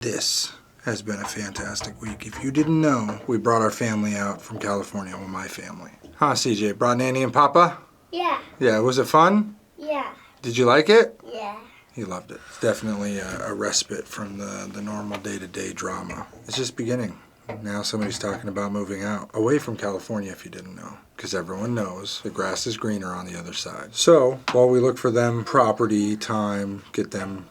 This has been a fantastic week. If you didn't know, we brought our family out from California with my family. Huh, CJ? Brought Nanny and Papa? Yeah. Yeah, was it fun? Yeah. Did you like it? Yeah. He loved it. It's definitely a respite from the normal day-to-day drama. It's just beginning. Now somebody's talking about moving out, away from California if you didn't know. Because everyone knows the grass is greener on the other side. So, while we look for them property, time, get them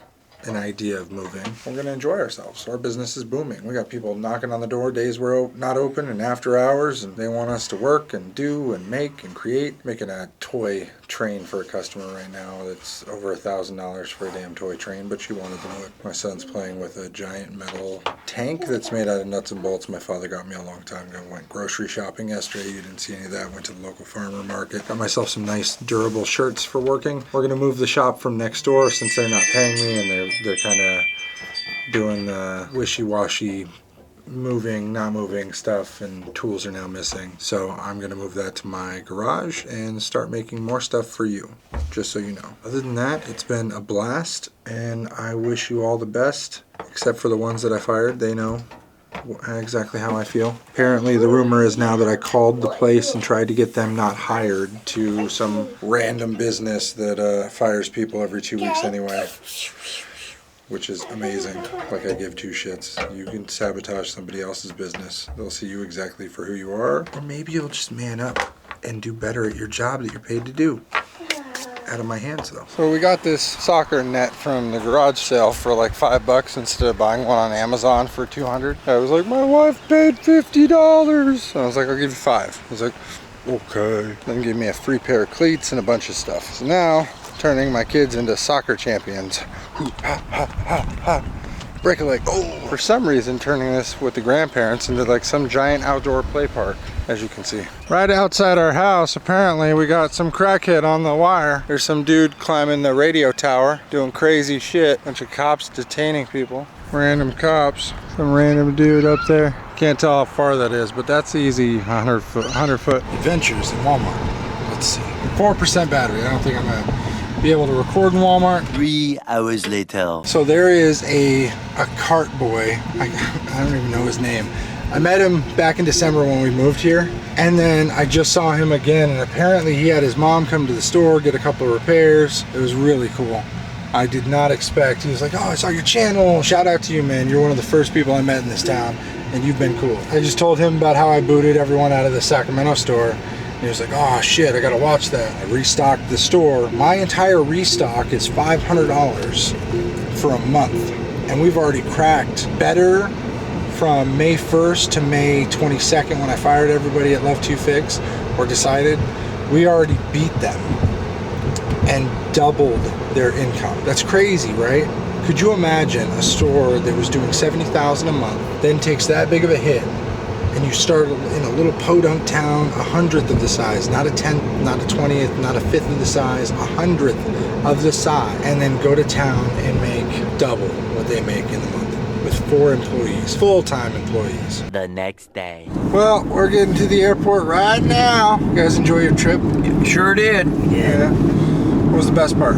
an idea of moving, we're going to enjoy ourselves. Our business is booming. We got people knocking on the door days we're not open and after hours, and they want us to work and do and make and create. Making a toy train for a customer right now that's over $1,000 for a damn toy train, but she wanted to do it. My son's playing with a giant metal tank that's made out of nuts and bolts my father got me a long time ago. Went grocery shopping yesterday. You didn't see any of that. Went to the local farmer market. Got myself some nice durable shirts for working. We're going to move the shop from next door since they're not paying me and they're kind of doing the wishy-washy moving, not moving stuff, and tools are now missing. So I'm going to move that to my garage and start making more stuff for you, just so you know. Other than that, it's been a blast, and I wish you all the best, except for the ones that I fired. They know exactly how I feel. Apparently the rumor is now that I called the place and tried to get them not hired to some random business that fires people every 2 weeks anyway. Which is amazing. Like I give two shits. You can sabotage somebody else's business. They'll see you exactly for who you are. Or maybe you'll just man up and do better at your job that you're paid to do. Out of my hands though. So we got this soccer net from the garage sale for like $5 instead of buying one on Amazon for $200. I was like, my wife paid $50. I was like, I'll give you $5. I was like, okay. Then give me a free pair of cleats and a bunch of stuff. So now, turning my kids into soccer champions. Break a leg. Oh! For some reason, turning this with the grandparents into like some giant outdoor play park, as you can see. Right outside our house, apparently we got some crackhead on the wire. There's some dude climbing the radio tower, doing crazy shit. Bunch of cops detaining people. Random cops. Some random dude up there. Can't tell how far that is, but that's easy 100 foot adventures in Walmart. Let's see. 4% battery. I don't think I'm gonna be able to record in Walmart. 3 hours later. So there is a cart boy. I don't even know his name. I met him back in December when we moved here, and then I just saw him again, and apparently he had his mom come to the store, get a couple of repairs. It was really cool. I did not expect. He was like, oh, I saw your channel. Shout out to you, man. You're one of the first people I met in this town, and you've been cool. I just told him about how I booted everyone out of the Sacramento store. He was like, oh shit, I gotta watch that. I restocked the store. My entire restock is $500 for a month. And we've already cracked better from May 1st to May 22nd when I fired everybody at Love to Fix, or decided. We already beat them and doubled their income. That's crazy, right? Could you imagine a store that was doing $70,000 a month, then takes that big of a hit, and you start in a little podunk town, 100th of the size, not a 10th, not a 20th, not a 5th of the size, 100th of the size, and then go to town and make double what they make in the month with 4 employees, full-time employees. The next day. Well, we're getting to the airport right now. You guys enjoy your trip? Sure did. Yeah. What was the best part?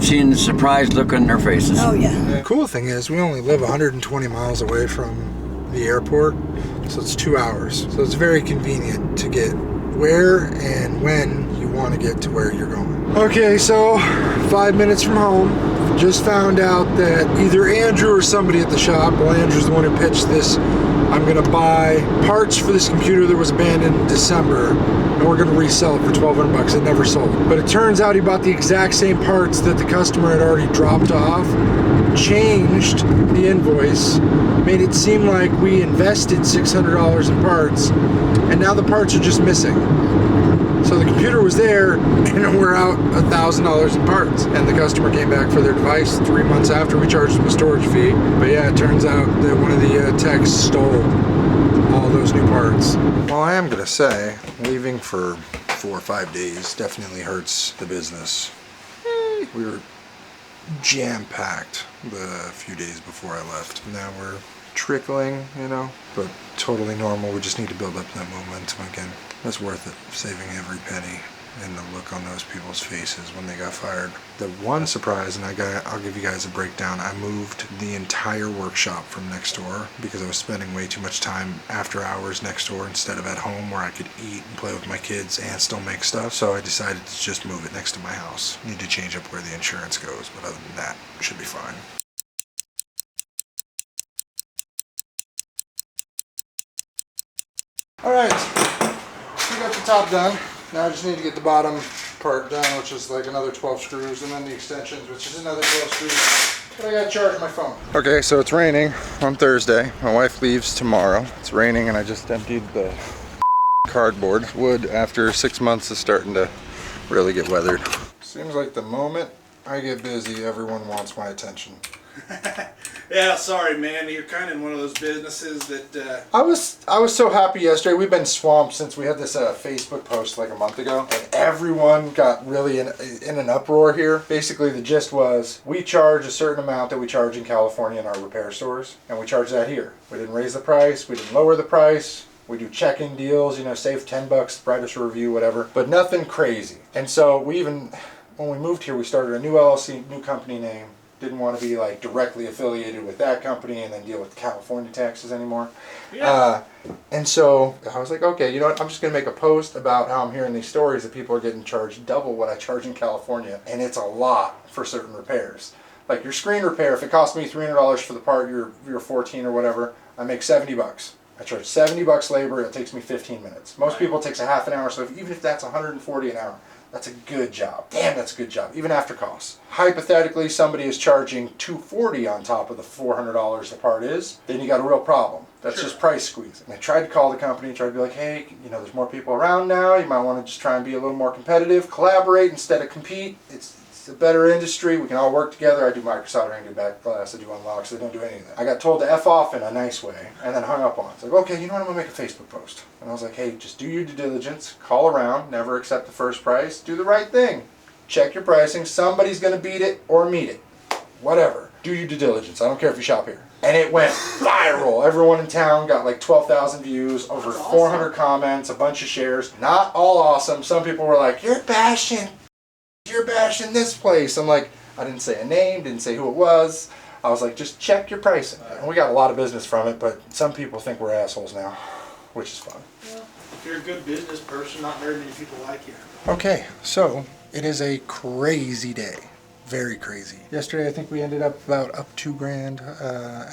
Seeing the surprised look on their faces. Oh, yeah. The cool thing is we only live 120 miles away from the airport, so it's 2 hours. So it's very convenient to get where and when you want to get to where you're going. Okay, so 5 minutes from home. Just found out that either Andrew or somebody at the shop, well, Andrew's the one who pitched this, I'm gonna buy parts for this computer that was abandoned in December, and we're gonna resell it for $1,200. It never sold. But it turns out he bought the exact same parts that the customer had already dropped off, changed the invoice, made it seem like we invested $600 in parts, and now the parts are just missing. So the computer was there, and we're out $1,000 in parts. And the customer came back for their device 3 months after we charged them a storage fee. But yeah, it turns out that one of the techs stole all those new parts. Well, I am gonna say, leaving for 4 or 5 days definitely hurts the business. We were jam-packed the few days before I left. Now we're trickling, you know, but totally normal. We just need to build up that momentum again. That's worth it, saving every penny. and the look on those people's faces when they got fired. The one surprise, and I'll give you guys a breakdown, I moved the entire workshop from next door because I was spending way too much time after hours next door instead of at home where I could eat and play with my kids and still make stuff. So I decided to just move it next to my house. Need to change up where the insurance goes, but other than that, it should be fine. Alright, we got the top done. Now I just need to get the bottom part done, which is like another 12 screws, and then the extensions, which is another 12 screws. But I gotta charge my phone. Okay, so it's raining on Thursday. My wife leaves tomorrow. It's raining and I just emptied the cardboard. Wood, after 6 months, is starting to really get weathered. Seems like the moment I get busy, everyone wants my attention. Yeah, sorry, man. You're kind of in one of those businesses that. I was so happy yesterday. We've been swamped since we had this Facebook post like a month ago, and everyone got really in an uproar here. Basically, the gist was we charge a certain amount that we charge in California in our repair stores, and we charge that here. We didn't raise the price. We didn't lower the price. We do check-in deals, you know, save $10, write us a review, whatever, but nothing crazy. And so we even, when we moved here, we started a new LLC, new company name. Didn't want to be like directly affiliated with that company and then deal with California taxes anymore. Yeah. And so I was like, okay, you know what? I'm just going to make a post about how I'm hearing these stories that people are getting charged double what I charge in California. And it's a lot for certain repairs. Like your screen repair, if it costs me $300 for the part, you're 14 or whatever, I make $70. I charge $70 labor. It takes me 15 minutes. Most people it takes a half an hour. So even if that's $140 an hour, that's a good job. Damn, that's a good job, even after costs. Hypothetically, somebody is charging $240 on top of the $400 the part is, then you got a real problem. That's just price squeezing. And I tried to call the company, tried to be like, hey, you know, there's more people around now. You might want to just try and be a little more competitive, collaborate instead of compete. It's a better industry. We can all work together. I do microsoldering, I do back glass, I do unlocks. I don't do any of that. I got told to F off in a nice way and then hung up on it. It's like, okay, you know what? I'm going to make a Facebook post. And I was like, hey, just do your due diligence. Call around. Never accept the first price. Do the right thing. Check your pricing. Somebody's going to beat it or meet it. Whatever. Do your due diligence. I don't care if you shop here. And it went viral. Everyone in town got like 12,000 views, over 400 comments, a bunch of shares. Not all awesome. Some people were like, you're bashing this place. I'm like, I didn't say a name, didn't say who it was. I was like, just check your pricing. And we got a lot of business from it, but some people think we're assholes now, which is fun. Well, if you're a good business person, not very many people like you. Okay, so it is a crazy day. Very crazy. Yesterday, I think we ended up about up $2,000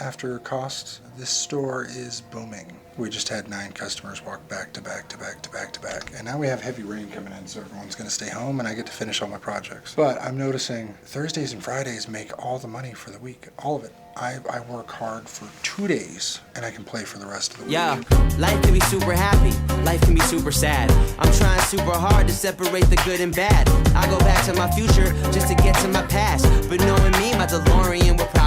after costs. This store is booming. We just had 9 customers walk back to back to back to back to back. And now we have heavy rain coming in, so everyone's going to stay home and I get to finish all my projects. But I'm noticing Thursdays and Fridays make all the money for the week. All of it. I work hard for 2 days and I can play for the rest of the week. Yeah, life can be super happy, life can be super sad. I'm trying super hard to separate the good and bad. I go back to my future just to get to my past. But knowing me, my DeLorean will probably